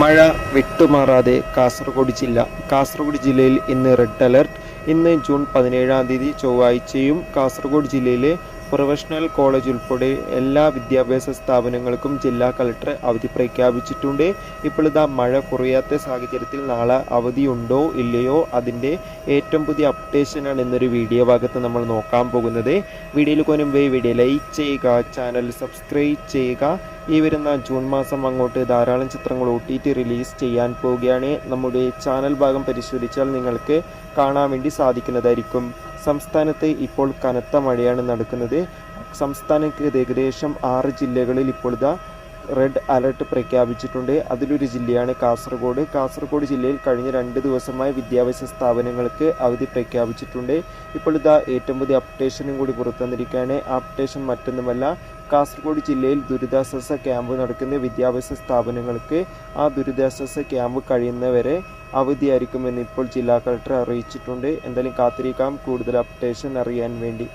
മഴ വിട്ടുമാറാതെ കാസർഗോഡ് ജില്ലയിൽ ഇന്ന് റെഡ് അലർട്ട്. ഇന്ന് ജൂൺ 17-ാം തീയതി ചൊവ്വാഴ്ചയും കാസർഗോഡ് ജില്ലയിലെ പ്രൊഫഷണൽ കോളേജ് ഉൾപ്പെടെ എല്ലാ വിദ്യാഭ്യാസ സ്ഥാപനങ്ങൾക്കും ജില്ലാ കളക്ടർ അവധി പ്രഖ്യാപിച്ചിട്ടുണ്ട്. ഇപ്പോൾ മഴ കുറയാത്ത സാഹചര്യത്തിൽ നാളെ അവധിയുണ്ടോ ഇല്ലയോ അതിൻ്റെ ഏറ്റവും പുതിയ അപ്ഡേഷനാണ് ഇന്നൊരു വീഡിയോ ഭാഗത്ത് നമ്മൾ നോക്കാൻ പോകുന്നത്. വീഡിയോയിൽ കൊനുമ്പേ വീഡിയോ ലൈക്ക് ചെയ്യുക, ചാനൽ സബ്സ്ക്രൈബ് ചെയ്യുക. ഈ വരുന്ന ജൂൺ മാസം അങ്ങോട്ട് ധാരാളം ചിത്രങ്ങൾ OTT റിലീസ് ചെയ്യാൻ പോവുകയാണ്. നമ്മുടെ ചാനൽ ഭാഗം പരിശോധിച്ചാൽ നിങ്ങൾക്ക് കാണാൻ വേണ്ടി സാധിക്കുന്നതായിരിക്കും. സംസ്ഥാനത്ത് ഇപ്പോൾ കനത്ത മഴയാണ് നടക്കുന്നത്. സംസ്ഥാനത്ത് ഏകദേശം 6 ജില്ലകളിൽ ഇപ്പോൾ റെഡ് അലർട്ട് പ്രഖ്യാപിച്ചിട്ടുണ്ട്. അതിലൊരു ജില്ലയാണ് കാസർഗോഡ്. കാസർഗോഡ് ജില്ലയിൽ കഴിഞ്ഞ 2 ദിവസമായി വിദ്യാഭ്യാസ സ്ഥാപനങ്ങൾക്ക് അവധി പ്രഖ്യാപിച്ചിട്ടുണ്ട്. ഇപ്പോൾ ഏറ്റവും പുതിയ അപ്ഡേഷനും കൂടി പുറത്തുവന്നിരിക്കുകയാണ്. അപ്ഡേഷൻ മറ്റൊന്നുമല്ല, കാസർഗോഡ് ജില്ലയിൽ ദുരിതാശ്വാസ ക്യാമ്പ് നടക്കുന്ന വിദ്യാഭ്യാസ സ്ഥാപനങ്ങൾക്ക് ആ ദുരിതാശ്വാസ ക്യാമ്പ് കഴിയുന്നവരെ അവധിയായിരിക്കുമെന്ന് ഇപ്പോൾ ജില്ലാ കളക്ടർ അറിയിച്ചിട്ടുണ്ട്. എന്തായാലും കാത്തിരിക്കാം കൂടുതൽ അപ്ഡേഷൻ അറിയാൻ വേണ്ടി.